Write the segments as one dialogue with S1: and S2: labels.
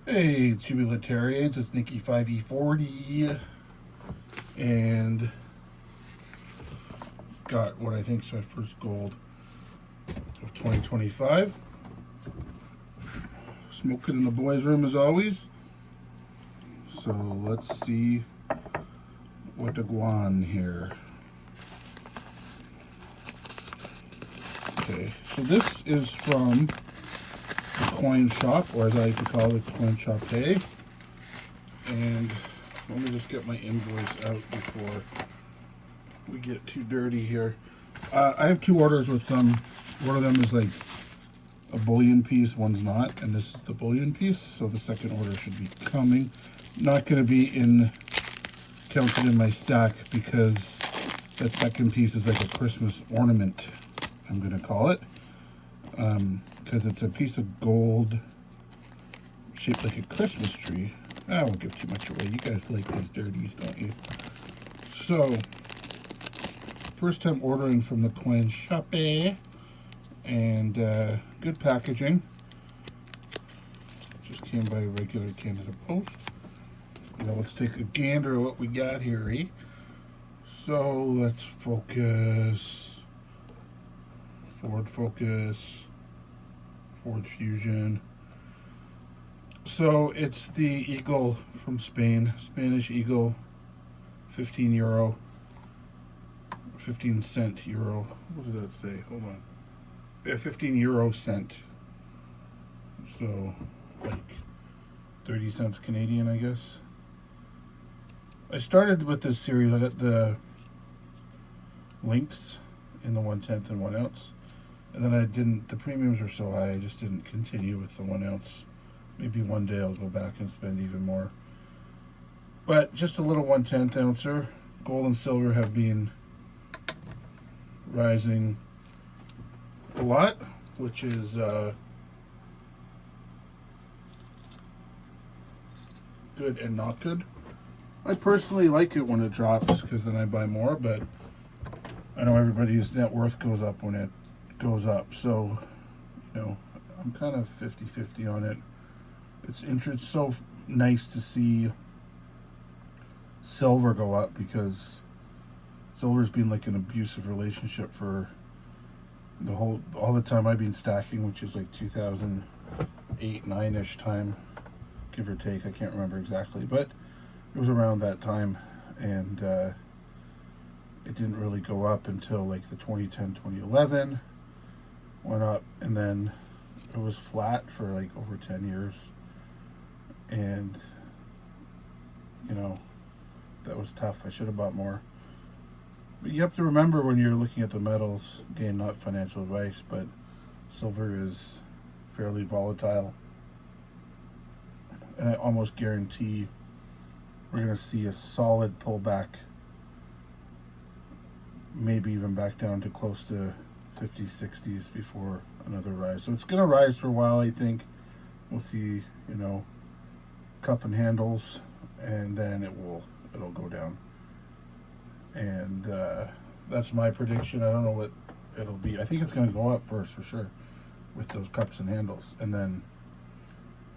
S1: Hey, Tubulatarians, it's Nikki 5E40, and got what I think is my first gold of 2025. Smoking in the boys' room as always. So let's see what the guan here. Okay, so this is from the coin shop, or as I like to call it, coin Shoppe. And let me just get my invoice out before we get too dirty here. I have two orders with them. One of them is like a bullion piece, one's not, and this is the bullion piece, so the second order should be coming. Not going to be counted in my stack because that second piece is like a Christmas ornament, I'm going to call it, because it's a piece of gold shaped like a Christmas tree. I won't give too much away. You guys like these dirties, don't you? So, first time ordering from the coin Shoppe, and good packaging. Just came by regular Canada Post. Now let's take a gander at what we got here, eh? So let's focus. Ford Focus. Ford Fusion. So it's the Eagle from Spain, Spanish Eagle, 15 euro, 15 cent euro. What does that say? Hold on. Yeah, 15 euro cent. So like 30 cents Canadian, I guess. I started with this series. I got the Lynx in the 1/10 and 1 ounce, and then I didn't. The premiums were so high, I just didn't continue with the 1 ounce. Maybe one day I'll go back and spend even more. But just a little 1/10 ouncer. Gold and silver have been rising a lot, which is good and not good. I personally like it when it drops because then I buy more, but I know everybody's net worth goes up when it goes up. So, I'm kind of 50-50 on it. It's so nice to see silver go up because silver's been like an abusive relationship for all the time I've been stacking, which is like 2008, 9-ish time, give or take. I can't remember exactly, but it was around that time, and it didn't really go up until like the 2010, 2011 went up, and then it was flat for like over 10 years. And that was tough. I should have bought more. But you have to remember when you're looking at the metals, again, not financial advice, but silver is fairly volatile. And I almost guarantee we're going to see a solid pullback, maybe even back down to close to 50s, 60s before another rise. So it's going to rise for a while, I think. We'll see, cup and handles, and then it'll go down. And that's my prediction. I don't know what it'll be. I think it's going to go up first for sure with those cups and handles, and then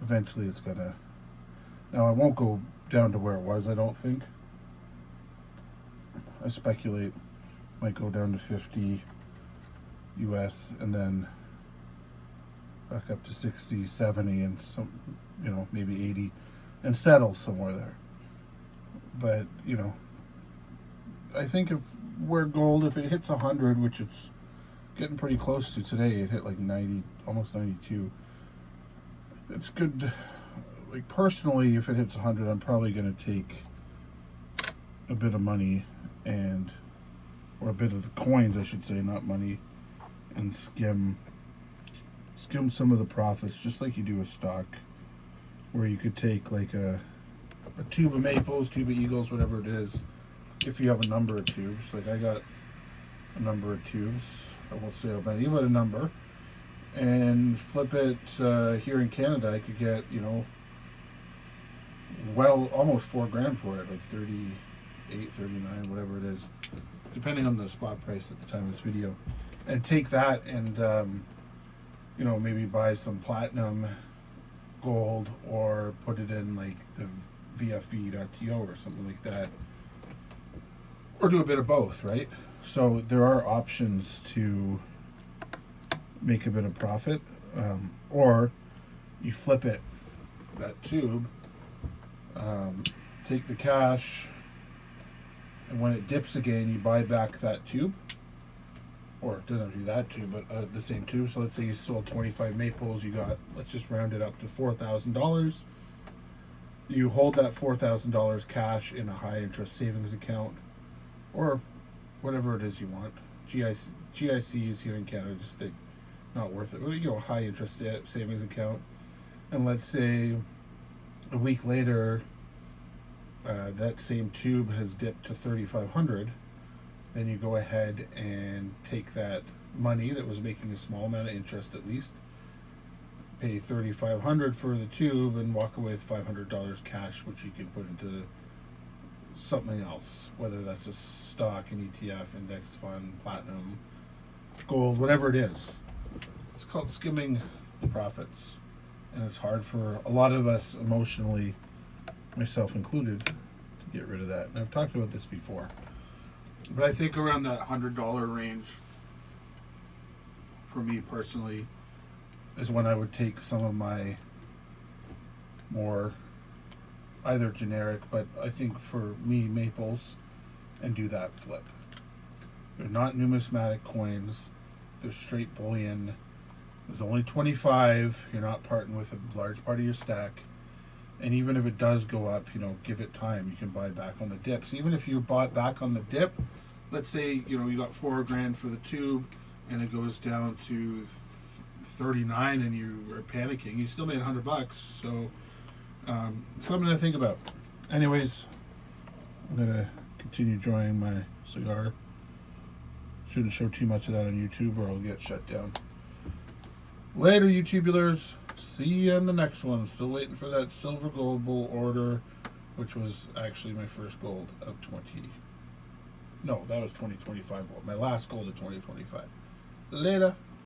S1: eventually it's going to. Now it won't go down to where it was, I don't think. I speculate might go down to 50 US and then back up to 60, 70, and some, maybe 80, and settle somewhere there. But I think if it hits 100, which it's getting pretty close to today, it hit like 90, almost 92. It's good. Like personally, if it hits 100, I'm probably going to take a bit of money or a bit of the coins, I should say, not money, and skim some of the profits, just like you do with stock, where you could take like a tube of maples, tube of eagles, whatever it is, if you have a number of tubes. Like I got a number of tubes, I won't say how many, but a number, and flip it here in Canada. I could get almost $4,000 for it, like 38, 39, whatever it is, depending on the spot price at the time of this video, and take that and maybe buy some platinum gold or put it in like the VFE.to or something like that, or do a bit of both, right? So there are options to make a bit of profit, or you flip it, that tube, take the cash, and when it dips again, you buy back that tube. Or it doesn't do that tube, but the same tube. So let's say you sold 25 maples, you got, let's just round it up to $4,000. You hold that $4,000 cash in a high interest savings account, or whatever it is you want. GICs here in Canada, just they not worth it. You know, high interest savings account. And let's say a week later, that same tube has dipped to 3,500. Then you go ahead and take that money that was making a small amount of interest at least, pay $3,500 for the tube, and walk away with $500 cash, which you can put into something else, whether that's a stock, an ETF, index fund, platinum, gold, whatever it is. It's called skimming the profits, and it's hard for a lot of us emotionally, myself included, to get rid of that. And I've talked about this before. But I think around that $100 range, for me personally, is when I would take some of my more either generic, but I think for me, maples, and do that flip. They're not numismatic coins. They're straight bullion. There's only 25. You're not parting with a large part of your stack. And even if it does go up, you know, give it time. You can buy back on the dips. Even if you bought back on the dip, let's say, you know, you got $4,000 for the tube and it goes down to 39 and you are panicking, you still made $100. So something to think about. Anyways, I'm gonna continue enjoying my cigar. Shouldn't show too much of that on YouTube or I'll get shut down. Later, YouTubulars. See you in the next one. Still waiting for that silver gold bull order, which was actually my first gold of 20. No, that was 2025 gold. My last gold of 2025. Later.